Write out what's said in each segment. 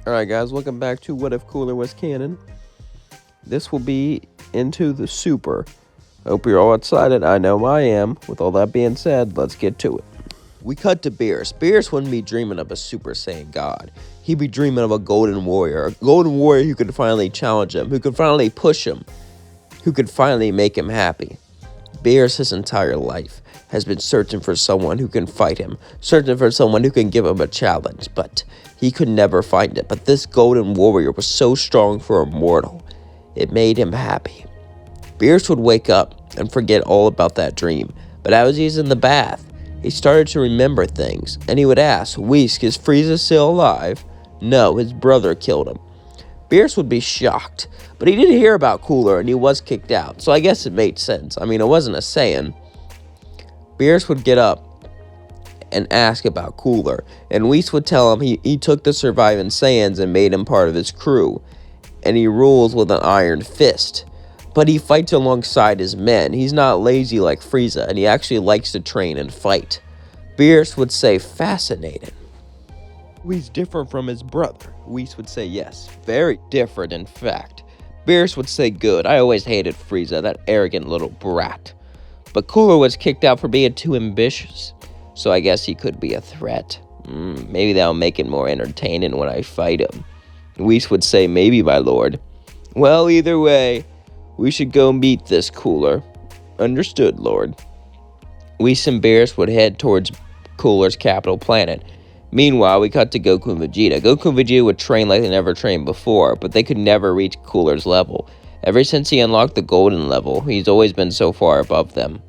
Alright guys, welcome back to What If Cooler Was Canon. This will be into the super. Hope you're all excited. I know I am. With all that being said, let's get to it. We cut to Beerus. Beerus wouldn't be dreaming of a Super Saiyan God. He'd be dreaming of a golden warrior. A golden warrior who could finally challenge him, who could finally push him, who could finally make him happy. Beerus, his entire life, has been searching for someone who can fight him, searching for someone who can give him a challenge, but he could never find it. But this golden warrior was so strong for a mortal, it made him happy. Beerus would wake up and forget all about that dream, but as he's in the bath, he started to remember things, and he would ask, Whisk, is Frieza still alive? No, his brother killed him. Beerus would be shocked, but he didn't hear about Cooler and he was kicked out, so I guess it made sense. I mean, it wasn't a Saiyan. Beerus would get up and ask about Cooler, and Whis would tell him he took the surviving Saiyans and made him part of his crew, and he rules with an iron fist. But he fights alongside his men. He's not lazy like Frieza, and he actually likes to train and fight. Beerus would say, fascinating. He's different from his brother. Whis would say, yes, very different in fact. Beerus would say, good. I always hated Frieza, that arrogant little brat. But Cooler was kicked out for being too ambitious, so I guess he could be a threat. Maybe that'll make it more entertaining when I fight him. Whis would say, maybe, my lord. Well, either way, we should go meet this Cooler. Understood, lord. Whis and Beerus would head towards Cooler's capital planet. Meanwhile, we cut to Goku and Vegeta. Goku and Vegeta would train like they never trained before, but they could never reach Cooler's level. Ever since he unlocked the golden level, he's always been so far above them.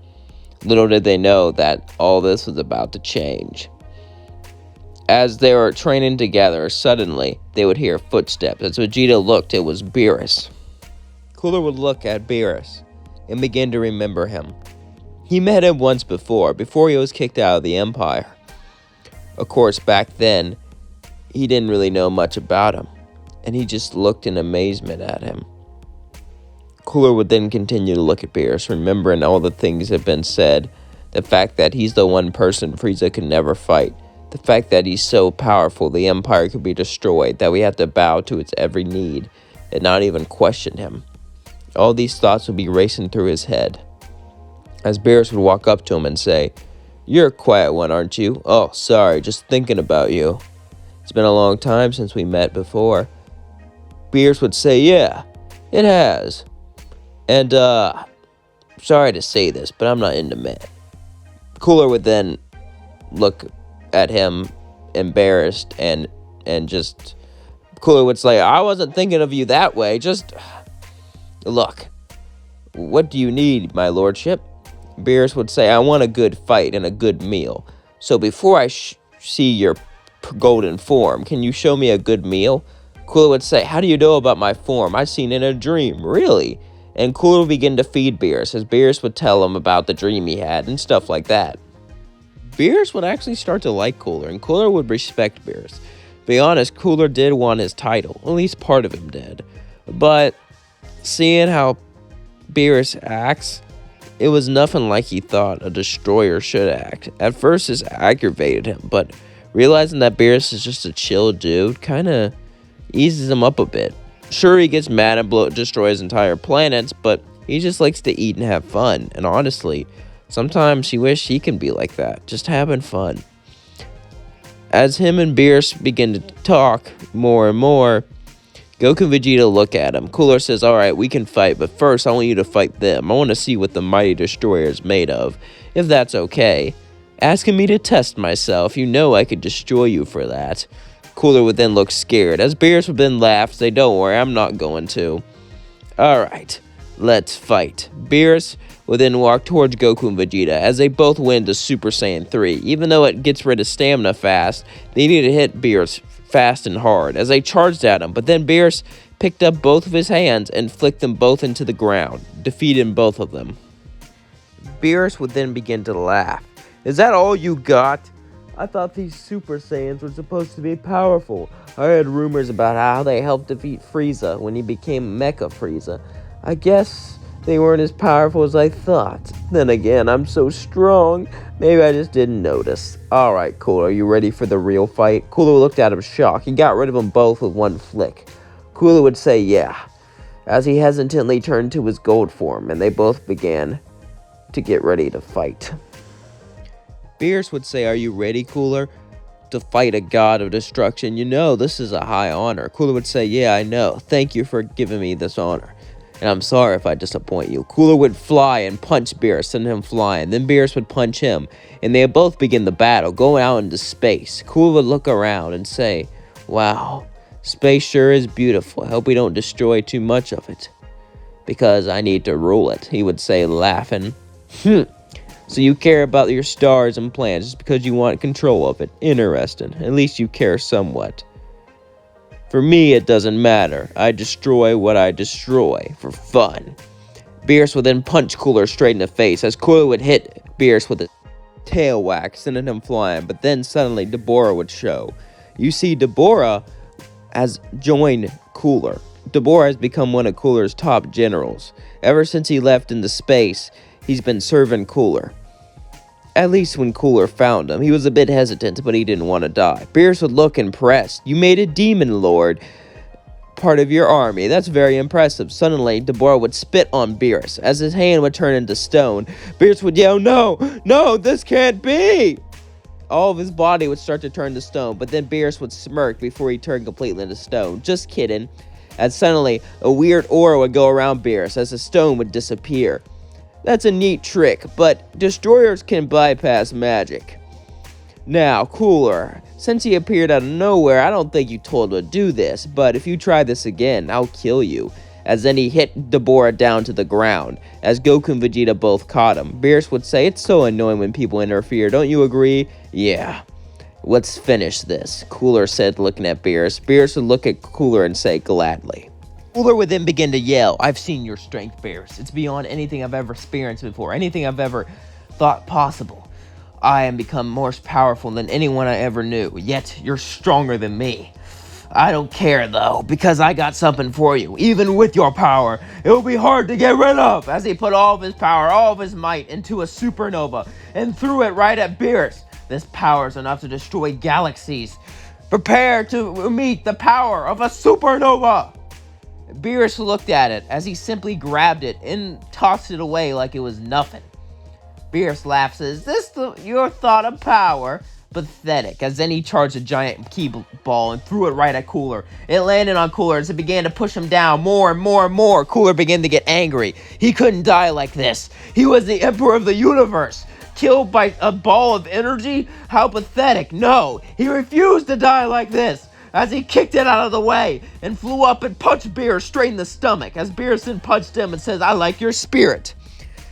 Little did they know that all this was about to change. As they were training together, suddenly they would hear footsteps. As Vegeta looked, it was Beerus. Cooler would look at Beerus and begin to remember him. He met him once before he was kicked out of the Empire. Of course, back then, he didn't really know much about him, and he just looked in amazement at him. Cooler would then continue to look at Beerus, remembering all the things that have been said, the fact that he's the one person Frieza could never fight, the fact that he's so powerful the Empire could be destroyed, that we have to bow to its every need, and not even question him. All these thoughts would be racing through his head, as Beerus would walk up to him and say, you're a quiet one, aren't you? Oh, sorry, just thinking about you. It's been a long time since we met before. Beerus would say, yeah, it has. And, sorry to say this, but I'm not into men. Cooler would then look at him, embarrassed, and just... Cooler would say, I wasn't thinking of you that way, just... Look, what do you need, my lordship? Beerus would say, I want a good fight and a good meal. So before I see your golden form, can you show me a good meal? Cooler would say, how do you know about my form? I've seen it in a dream, really? And Cooler would begin to feed Beerus, as Beerus would tell him about the dream he had and stuff like that. Beerus would actually start to like Cooler, and Cooler would respect Beerus. To be honest, Cooler did want his title, at least part of him did. But seeing how Beerus acts, it was nothing like he thought a destroyer should act. At first, this aggravated him, but realizing that Beerus is just a chill dude kind of eases him up a bit. Sure, he gets mad and destroys entire planets, but he just likes to eat and have fun. And honestly, sometimes he wishes he can be like that, just having fun. As him and Beerus begin to talk more and more, Goku and Vegeta look at him. Cooler says, alright, we can fight, but first I want you to fight them. I want to see what the mighty destroyer is made of, if that's okay. Asking me to test myself, you know I could destroy you for that. Cooler would then look scared, as Beerus would then laugh, say, don't worry, I'm not going to. Alright, let's fight. Beerus would then walk towards Goku and Vegeta, as they both went to Super Saiyan 3. Even though it gets rid of stamina fast, they need to hit Beerus fast and hard, as they charged at him, but then Beerus picked up both of his hands and flicked them both into the ground, defeating both of them. Beerus would then begin to laugh. Is that all you got? I thought these Super Saiyans were supposed to be powerful. I heard rumors about how they helped defeat Frieza when he became Mecha Frieza. I guess They weren't as powerful as I thought. Then again, I'm so strong. Maybe I just didn't notice. Alright, Cooler, are you ready for the real fight? Cooler looked at him shocked. He got rid of them both with one flick. Cooler would say yeah, as he hesitantly turned to his gold form, and they both began to get ready to fight. Beerus would say, are you ready, Cooler, to fight a god of destruction? You know, this is a high honor. Cooler would say, yeah, I know. Thank you for giving me this honor. And I'm sorry if I disappoint you. Cooler would fly and punch Beerus, send him flying. Then Beerus would punch him, and they would both begin the battle, going out into space. Cooler would look around and say, wow, space sure is beautiful. I hope we don't destroy too much of it, because I need to rule it, he would say, laughing. So you care about your stars and planets just because you want control of it. Interesting. At least you care somewhat. For me, it doesn't matter. I destroy what I destroy for fun. Beerus would then punch Cooler straight in the face, as Cooler would hit Beerus with a tail whack, sending him flying. But then suddenly, Deborah would show. You see, Deborah has joined Cooler. Deborah has become one of Cooler's top generals. Ever since he left into space, he's been serving Cooler. At least when Cooler found him, he was a bit hesitant, but he didn't want to die. Beerus would look impressed. You made a demon lord part of your army. That's very impressive. Suddenly, Deborah would spit on Beerus. As his hand would turn into stone, Beerus would yell, no, this can't be! All of his body would start to turn to stone, but then Beerus would smirk before he turned completely into stone. Just kidding. As suddenly, a weird aura would go around Beerus as the stone would disappear. That's a neat trick, but destroyers can bypass magic. Now, Cooler, since he appeared out of nowhere, I don't think you told him to do this, but if you try this again, I'll kill you. As then he hit Deborah down to the ground, as Goku and Vegeta both caught him. Beerus would say, it's so annoying when people interfere, don't you agree? Yeah. Let's finish this, Cooler said, looking at Beerus. Beerus would look at Cooler and say, gladly. Cooler would then begin to yell, I've seen your strength, Beerus. It's beyond anything I've ever experienced before, anything I've ever thought possible. I am become more powerful than anyone I ever knew, yet you're stronger than me. I don't care, though, because I got something for you. Even with your power, it will be hard to get rid of. As he put all of his power, all of his might into a supernova and threw it right at Beerus. This power is enough to destroy galaxies. Prepare to meet the power of a supernova. Beerus looked at it as he simply grabbed it and tossed it away like it was nothing. Beerus laughs, is this your thought of power? Pathetic, as then he charged a giant key ball and threw it right at Cooler. It landed on Cooler as it began to push him down more and more and more. Cooler began to get angry. He couldn't die like this. He was the emperor of the universe. Killed by a ball of energy? How pathetic. No, he refused to die like this. As he kicked it out of the way and flew up and punched Beerus straight in the stomach. As Beerus then punched him and says, I like your spirit.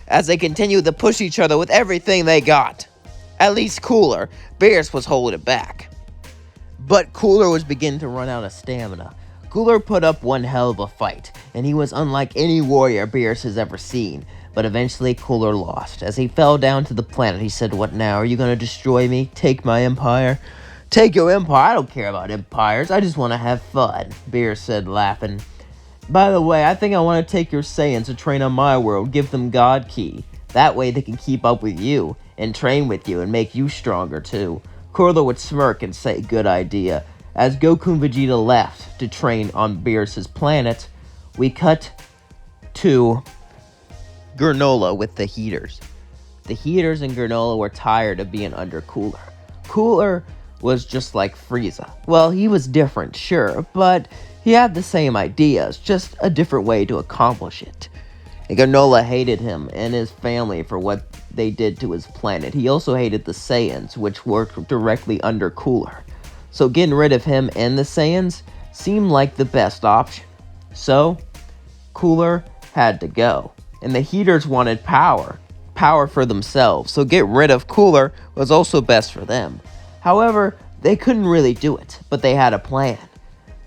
As they continued to push each other with everything they got. At least Cooler. Beerus was holding it back. But Cooler was beginning to run out of stamina. Cooler put up one hell of a fight, and he was unlike any warrior Beerus has ever seen. But eventually Cooler lost. As he fell down to the planet, he said, what now? Are you going to destroy me? Take my empire? Take your empire? I don't care about empires. I just want to have fun, Beerus said, laughing. By the way, I think I want to take your Saiyans to train on my world. Give them God Ki. That way they can keep up with you and train with you and make you stronger too. Cooler would smirk and say, good idea. As Goku and Vegeta left to train on Beerus' planet, we cut to Granola with the Heaters. The Heaters and Granola were tired of being under Cooler. Cooler was just like Frieza. Well, he was different, sure, but he had the same ideas, just a different way to accomplish it. And Granola hated him and his family for what they did to his planet. He also hated the Saiyans, which worked directly under Cooler. So getting rid of him and the Saiyans seemed like the best option. So, Cooler had to go. And the Heaters wanted power for themselves, so get rid of Cooler was also best for them. However, they couldn't really do it, but they had a plan.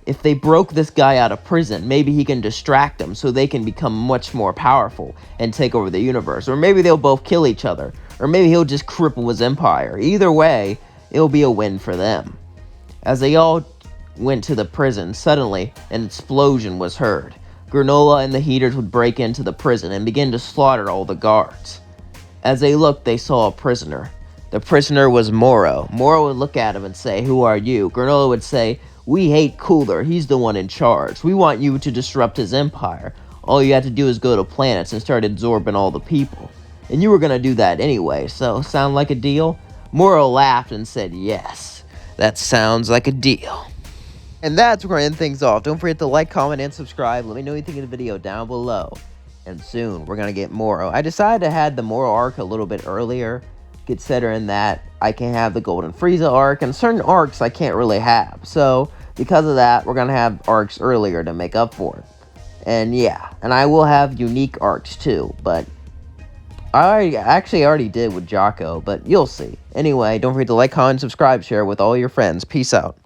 If they broke this guy out of prison, maybe he can distract them so they can become much more powerful and take over the universe. Or maybe they'll both kill each other. Or maybe he'll just cripple his empire. Either way, it'll be a win for them. As they all went to the prison, suddenly an explosion was heard. Granola and the Heaters would break into the prison and begin to slaughter all the guards. As they looked, they saw a prisoner. The prisoner was Moro. Moro would look at him and say, "Who are you?" Granola would say, "We hate Cooler. He's the one in charge. We want you to disrupt his empire. All you have to do is go to planets and start absorbing all the people. And you were going to do that anyway, so sound like a deal?" Moro laughed and said, "Yes, that sounds like a deal." And that's where I end things off. Don't forget to like, comment, and subscribe. Let me know what you think of the video down below. And soon, we're going to get Moro. I decided to have the Moro arc a little bit earlier, considering that I can have the Golden Frieza arc, and certain arcs I can't really have. So, because of that, we're going to have arcs earlier to make up for it. And yeah, and I will have unique arcs too, but I already did with Jocko, but you'll see. Anyway, don't forget to like, comment, subscribe, share with all your friends. Peace out.